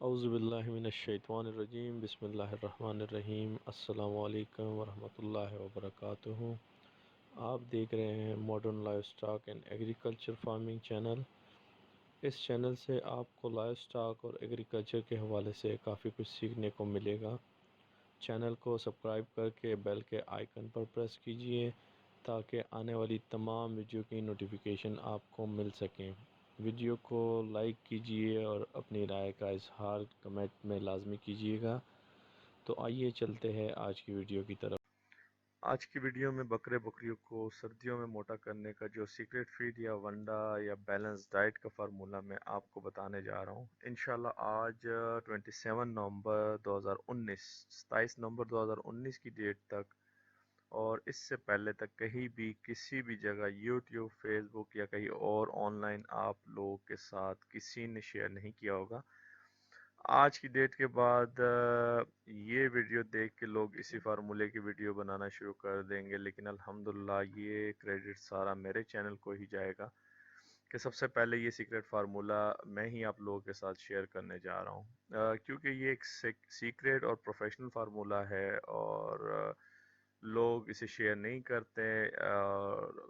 औज़ुबिल्लाहिमिनश्शैतानिर्रजीम बिस्मिल्लाहिर्रहमानिर्रहीम अस्सलामु अलैकुम वरहमतुल्लाहि वबरकातुहू। आप देख रहे हैं modern livestock and agriculture farming channel. इस चैनल से आपको लाइवस्टॉक और एग्रीकल्चर के हवाले से काफ़ी कुछ सीखने को मिलेगा। चैनल को सब्सक्राइब करके बेल के आइकन पर प्रेस कीजिए ताकि आने वाली तमाम वीडियो की नोटिफिकेशन आपको मिल सकें। वीडियो को लाइक कीजिए और अपनी राय का इजहार कमेंट में लाजमी कीजिएगा। तो आइए चलते हैं आज की वीडियो की तरफ। आज की वीडियो में बकरे बकरियों को सर्दियों में मोटा करने का जो सीक्रेट फीड या वंडा या बैलेंस डाइट का फार्मूला मैं आपको बताने जा रहा हूँ। इंशाल्लाह आज 27 नवंबर 2019 27 नवंबर 2019 की डेट तक और इससे पहले तक कहीं भी किसी भी जगह यूट्यूब, फेसबुक या कहीं और ऑनलाइन आप लोगों के साथ किसी ने शेयर नहीं किया होगा। आज की डेट के बाद ये वीडियो देख के लोग इसी फार्मूले की वीडियो बनाना शुरू कर देंगे, लेकिन अल्हम्दुलिल्लाह ये क्रेडिट सारा मेरे चैनल को ही जाएगा कि सबसे पहले ये सीक्रेट फार्मूला मैं ही आप लोगों के साथ शेयर करने जा रहा हूँ, क्योंकि ये एक सीक्रेट और प्रोफेशनल फार्मूला है और लोग इसे शेयर नहीं करते। और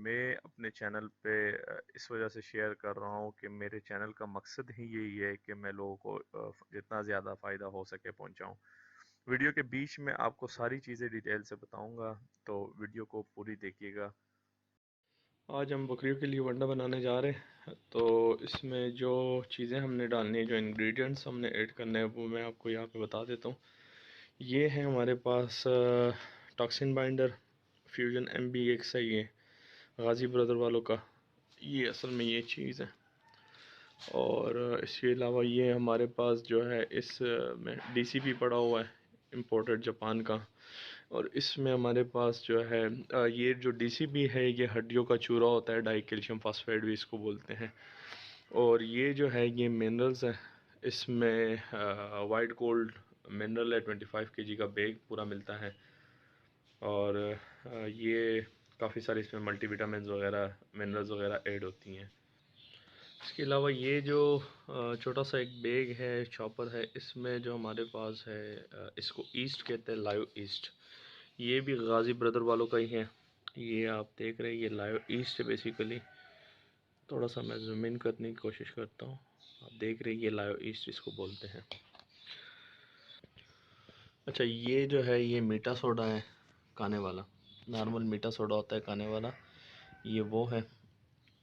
मैं अपने चैनल पे इस वजह से शेयर कर रहा हूँ कि मेरे चैनल का मकसद ही यही है कि मैं लोगों को जितना ज़्यादा फ़ायदा हो सके पहुँचाऊँ। वीडियो के बीच में आपको सारी चीज़ें डिटेल से बताऊँगा, तो वीडियो को पूरी देखिएगा। आज हम बकरियों के लिए वंडा बनाने जा रहे हैं। तो इसमें जो चीज़ें हमने डालनी है, जो इंग्रेडिएंट्स हमने ऐड करने हैं, वो मैं आपको यहाँ पे बता देता हूँ। ये है हमारे पास टॉक्सिन बाइंडर फ्यूजन MB1 है, ये गाज़ी ब्रदर वालों का। ये असल में ये चीज़ है। और इसके अलावा ये हमारे पास जो है इस में DCP पड़ा हुआ है, इम्पोर्टेड जापान का। और इसमें हमारे पास जो है ये जो DCP है ये हड्डियों का चूरा होता है, डाई कैल्शियम फास्फेट भी इसको बोलते हैं। और ये जो है ये मिनरल्स है। इसमें वाइट गोल्ड मिनरल है, 25 kg का बैग पूरा मिलता है। और ये काफ़ी सारे इसमें मल्टीविटामिन वगैरह मिनरल्स वगैरह ऐड होती हैं। इसके अलावा ये जो छोटा सा एक बैग है, चॉपर है, इसमें जो हमारे पास है इसको ईस्ट कहते हैं, लाइव ईस्ट। ये भी गाज़ी ब्रदर वालों का ही है। ये आप देख रहे हैं, ये लाइव ईस्ट है बेसिकली। थोड़ा सा मैं जूम इन करने की कोशिश करता हूँ। आप देख रहे हैं, ये लाइव ईस्ट इसको बोलते हैं। अच्छा, ये जो है ये मीठा सोडा है, खाने वाला। नॉर्मल मीठा सोडा होता है खाने वाला, ये वो है।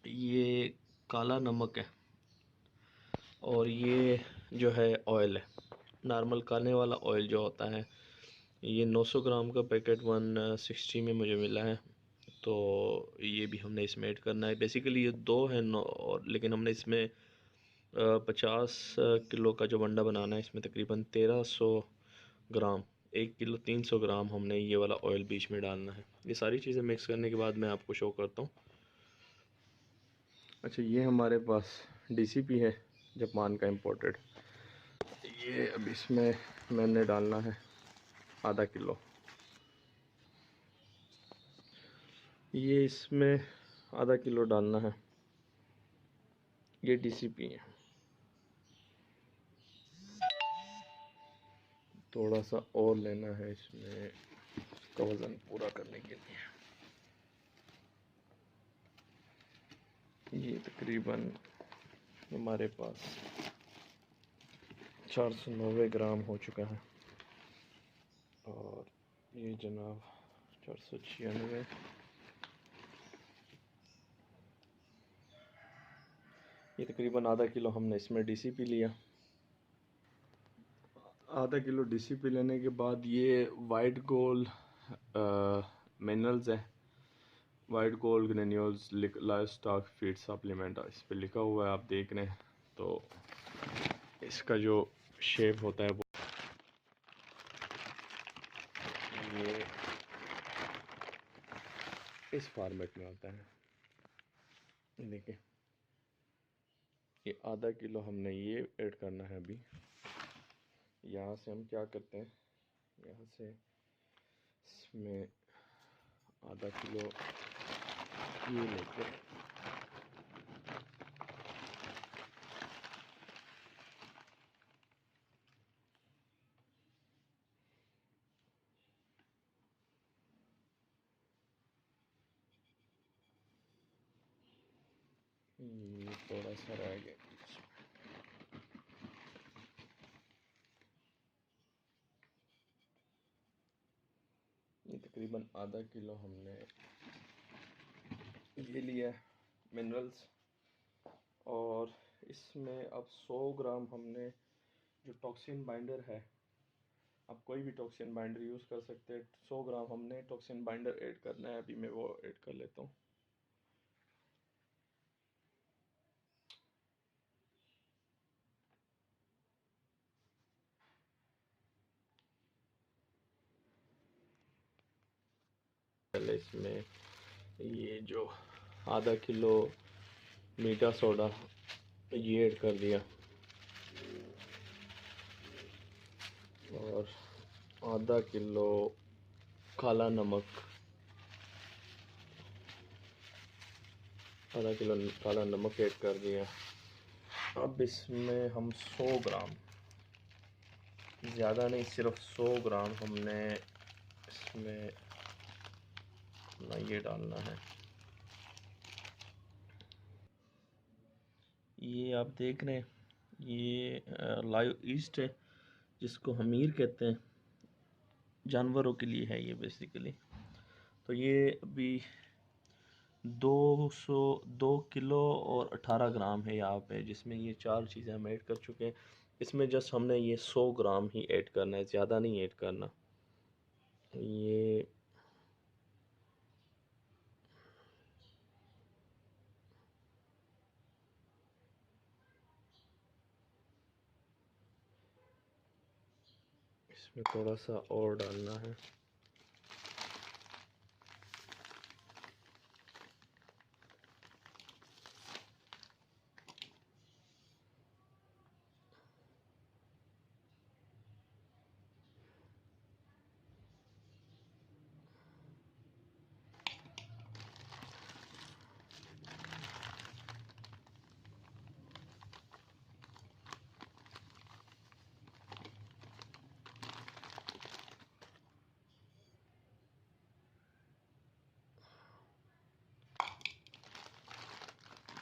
ये काला नमक है। और ये जो है ऑयल है, नॉर्मल खाने वाला ऑयल जो होता है। ये 900 ग्राम का पैकेट 160 में मुझे मिला है। तो ये भी हमने इसमें ऐड करना है। बेसिकली ये दो है और लेकिन हमने इसमें 50 किलो का जो वंडा बनाना है, इसमें तकरीबन 1300 ग्राम, 1 किलो 300 ग्राम हमने ये वाला ऑयल बीच में डालना है। ये सारी चीज़ें मिक्स करने के बाद मैं आपको शो करता हूँ। अच्छा, ये हमारे पास DCP है, जापान का इम्पोर्टेड। ये अब इसमें मैंने डालना है आधा किलो। ये इसमें आधा किलो डालना है। ये DCP है। थोड़ा सा और लेना है इसमें का वज़न पूरा करने के लिए। ये तकरीबन हमारे पास 490 ग्राम हो चुका है। और ये जनाब 496। ये तकरीबन आधा किलो हमने इसमें DCP लिया। आधा किलो DCP लेने के बाद ये वाइट गोल्ड मिनरल्स है, white gold granules live stock feed supplement, इस पर लिखा हुआ है, आप देख रहे हैं। तो इसका जो शेप होता है वो ये इस फॉर्मेट में होता है। देखिए, ये आधा किलो हमने ये ऐड करना है अभी। यहाँ से हम क्या करते हैं, यहाँ से इसमें आधा किलो ये लेके थोड़ा सा रह गया। ये तकरीबन आधा किलो हमने ये लिया मिनरल्स, और इसमें अब 100 ग्राम हमने जो टॉक्सिन बाइंडर है, आप कोई भी टॉक्सिन बाइंडर यूज़ कर सकते हैं। 100 ग्राम हमने टॉक्सिन बाइंडर ऐड करना है। अभी मैं वो ऐड कर लेता हूँ। पहले इसमें ये जो आधा किलो मीठा सोडा ये ऐड कर दिया, और आधा किलो काला नमक, आधा किलो काला नमक ऐड कर दिया। अब इसमें हम 100 ग्राम, ज़्यादा नहीं, सिर्फ 100 ग्राम हमने इसमें अपना ये डालना है। ये आप देख रहे हैं, ये लाइव ईस्ट है, जिसको हमीर कहते हैं। जानवरों के लिए है ये बेसिकली। तो ये अभी 202 किलो और 18 ग्राम है यहाँ पे, जिसमें ये चार चीज़ें हम ऐड कर चुके हैं। इसमें जस्ट हमने ये 100 ग्राम ही ऐड करना है, ज़्यादा नहीं ऐड करना। ये इसमें थोड़ा सा और डालना है।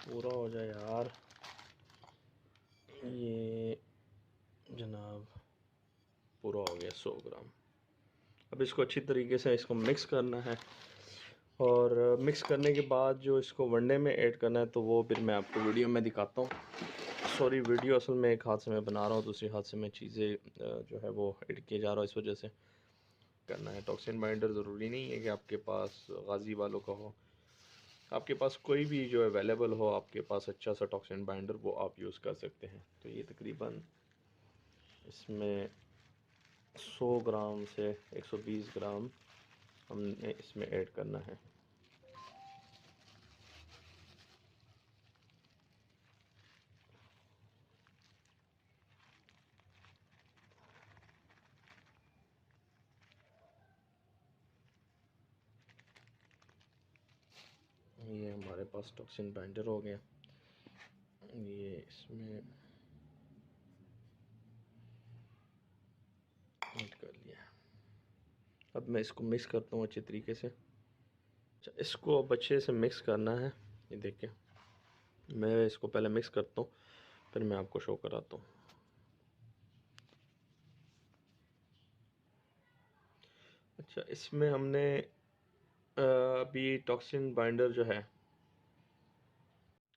पूरा हो जाए यार ये, जनाब पूरा हो गया 100 ग्राम। अब इसको अच्छी तरीके से इसको मिक्स करना है, और मिक्स करने के बाद जो इसको वनडे में ऐड करना है, तो वो फिर मैं आपको वीडियो में दिखाता हूँ। सॉरी, वीडियो असल में एक हाथ से मैं बना रहा हूँ, दूसरे हाथ से मैं चीज़ें जो है वो एडिट किए जा रहा हूँ, इस वजह से करना है। टॉक्सिन बाइंडर ज़रूरी नहीं है कि आपके पास गाजी वालों का हो, आपके पास कोई भी जो अवेलेबल हो, आपके पास अच्छा सा टॉक्सिन बाइंडर, वो आप यूज़ कर सकते हैं। तो ये तकरीबन इसमें 100 ग्राम से 120 ग्राम हमने इसमें ऐड करना है। ये हमारे पास टॉक्सिन बाइंडर हो गया, ये इसमें ऐड कर लिया। अब मैं इसको मिक्स करता हूँ अच्छे तरीके से। अच्छा, इसको अब अच्छे से मिक्स करना है। ये देखिए, मैं इसको पहले मिक्स करता हूँ, फिर मैं आपको शो कराता हूँ। अच्छा, इसमें हमने अभी टॉक्सिन बाइंडर जो है,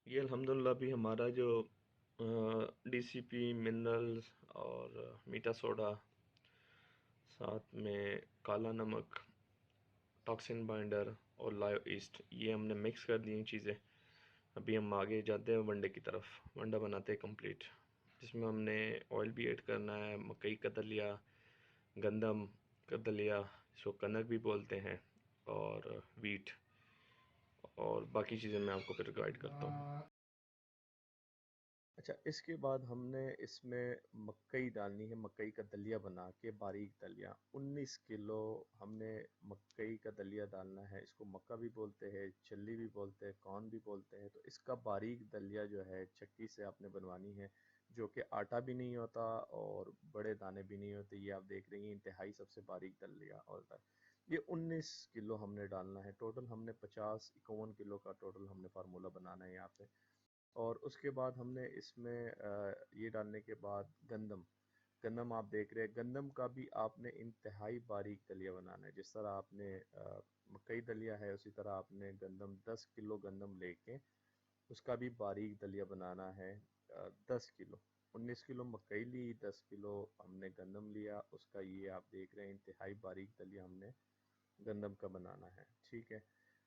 ये अल्हम्दुलिल्लाह भी हमारा जो डीसीपी मिनरल्स और मीठा सोडा, साथ में काला नमक, टॉक्सिन बाइंडर और लाइव ईस्ट, ये हमने मिक्स कर दी चीज़ें। अभी हम आगे जाते हैं वनडे की तरफ। वनडा बनाते हैं कंप्लीट, जिसमें हमने ऑयल भी ऐड करना है, मकई का दलिया, गंदम का दलिया, जिसको कनक भी बोलते हैं, और वीट, और बाकी चीज़ें मैं आपको फिर गाइड करता हूँ। अच्छा, इसके बाद हमने इसमें मकई डालनी है, मकई का दलिया बना के, बारीक दलिया 19 किलो हमने मकई का दलिया डालना है। इसको मक्का भी बोलते हैं, चल्ली भी बोलते हैं, कौन भी बोलते हैं। तो इसका बारीक दलिया जो है चक्की से आपने बनवानी है, जो कि आटा भी नहीं होता और बड़े दाने भी नहीं होते। ये आप देख रही हैं, इंतहाई सबसे बारीक दलिया होता है। ये 19 किलो हमने डालना है। टोटल हमने 50-51 किलो का टोटल हमने फार्मूला बनाना है यहाँ पे। और उसके बाद हमने इसमें ये डालने के बाद गंदम गंदम आप देख रहे हैं, गंदम का भी आपने इंतहाई बारीक दलिया बनाना है। जिस तरह आपने मकई दलिया है, उसी तरह आपने गंदम 10 किलो गंदम लेके उसका भी बारीक दलिया बनाना है। 10 किलो 19 किलो मकई ली, 10 किलो हमने गंदम लिया, उसका ये आप देख रहे हैं इंतहाई बारीक दलिया हमने गंदम का बनाना है। ठीक है,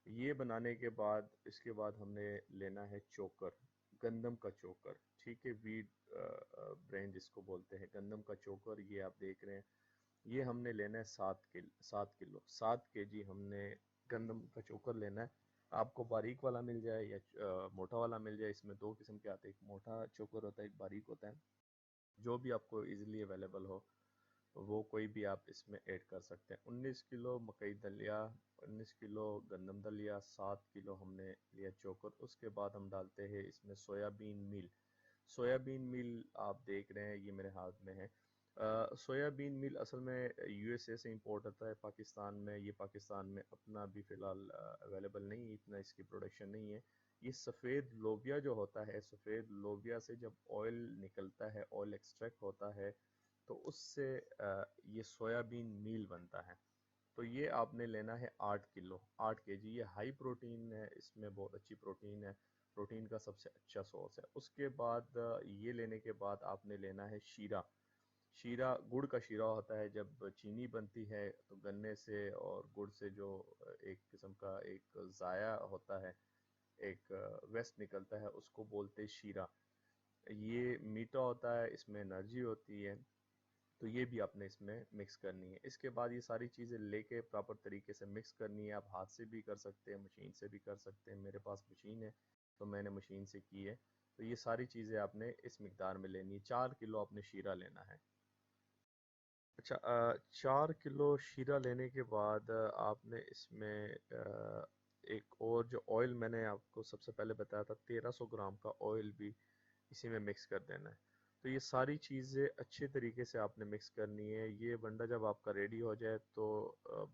ये बनाने के बाद इसके बाद हमने लेना है चोकर, गंदम का चोकर। ठीक है, वीट ब्रेन जिसको बोलते हैं, गंदम का चोकर, ये आप देख रहे हैं। ये हमने लेना है 7 हमने गंदम का चोकर लेना है। आपको बारीक वाला मिल जाए या मोटा वाला मिल जाए, इसमें दो किस्म के आते हैं, एक मोटा चोकर होता है, एक बारीक होता है। जो भी आपको इजीली अवेलेबल हो वो कोई भी आप इसमें ऐड कर सकते हैं। 19 किलो मकई दलिया, 19 किलो गंदम दलिया, 7 किलो हमने लिया चोकर। उसके बाद हम डालते हैं इसमें सोयाबीन मील। सोयाबीन मील आप देख रहे हैं, ये मेरे हाथ में है। सोयाबीन मील असल में यूएसए से इंपोर्ट होता है पाकिस्तान में। ये पाकिस्तान में अपना भी फ़िलहाल अवेलेबल नहीं है, इतना इसकी प्रोडक्शन नहीं है। ये सफ़ेद लोबिया जो होता है, सफ़ेद लोबिया से जब ऑयल निकलता है, ऑयल एक्सट्रैक्ट होता है, तो उससे ये सोयाबीन मील बनता है। तो ये आपने लेना है 8 किलो, 8 kg। ये हाई प्रोटीन है, इसमें बहुत अच्छी प्रोटीन है, प्रोटीन का सबसे अच्छा सोर्स है। उसके बाद ये लेने के बाद आपने लेना है शीरा। शीरा गुड़ का शीरा होता है। जब चीनी बनती है तो गन्ने से और गुड़ से जो एक किस्म का एक ज़ाया होता है, एक वेस्ट निकलता है, उसको बोलते हैं शीरा। ये मीठा होता है, इसमें एनर्जी होती है, तो ये भी आपने इसमें मिक्स करनी है। इसके बाद ये सारी चीज़ें लेके प्रॉपर तरीके से मिक्स करनी है। आप हाथ से भी कर सकते हैं, मशीन से भी कर सकते हैं। मेरे पास मशीन है तो मैंने मशीन से की है। तो ये सारी चीज़ें आपने इस मिकदार में लेनी है। 4 किलो आपने शीरा लेना है। अच्छा, 4 किलो शीरा लेने के बाद आपने इसमें एक और जो ऑयल मैंने आपको सबसे पहले बताया था, 1300 ग्राम का ऑयल भी इसी में मिक्स कर देना है। तो ये सारी चीज़ें अच्छे तरीके से आपने मिक्स करनी है। ये बंडा जब आपका रेडी हो जाए तो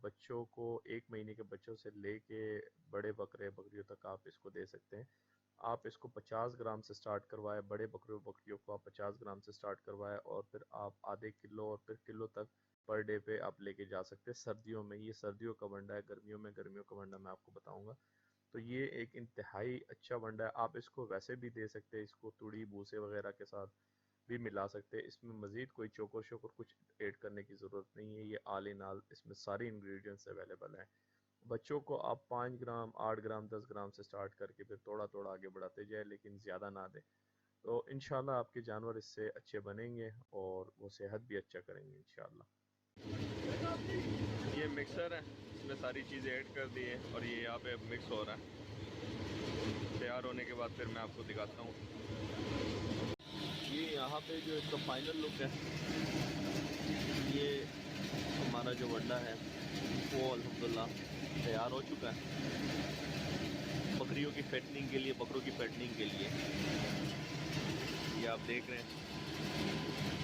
बच्चों को, 1 महीने के बच्चों से लेके बड़े बकरे बकरियों तक आप इसको दे सकते हैं। आप इसको 50 ग्राम से स्टार्ट करवाएं, बड़े बकरियों बकरियों को आप 50 ग्राम से स्टार्ट करवाएं, और फिर आप आधे किलो और फिर किलो तक पर डे पे आप लेके जा सकते हैं। सर्दियों में ये सर्दियों का वंडा है, गर्मियों में गर्मियों का वंडा मैं आपको बताऊंगा। तो ये एक इंतहाई अच्छा वंडा है। आप इसको वैसे भी दे सकते हैं, इसको तुड़ी भूसे वगैरह के साथ भी मिला सकते हैं। इसमें मज़ीद कोई चोकर शोकर कुछ ऐड करने की ज़रूरत नहीं है। ये आल इन आल इसमें सारी इंग्रेडिएंट्स अवेलेबल हैं। बच्चों को आप 5 ग्राम, 8 ग्राम, 10 ग्राम से स्टार्ट करके फिर थोड़ा थोड़ा आगे बढ़ाते जाए, लेकिन ज़्यादा ना दें। तो इंशाल्लाह आपके जानवर इससे अच्छे बनेंगे और वो सेहत भी अच्छा करेंगे इंशाल्लाह। ये मिक्सर है, इसमें सारी चीज़ें ऐड कर दी है और ये यहाँ पे मिक्स हो रहा है। तैयार होने के बाद फिर मैं आपको दिखाता हूँ। ये यहाँ पे जो इसका फाइनल लुक है, ये हमारा जो वंडा है वो अल्हम्दुलिल्लाह तैयार हो चुका है बकरियों की फैटनिंग के लिए, बकरों की फैटनिंग के लिए। ये आप देख रहे हैं।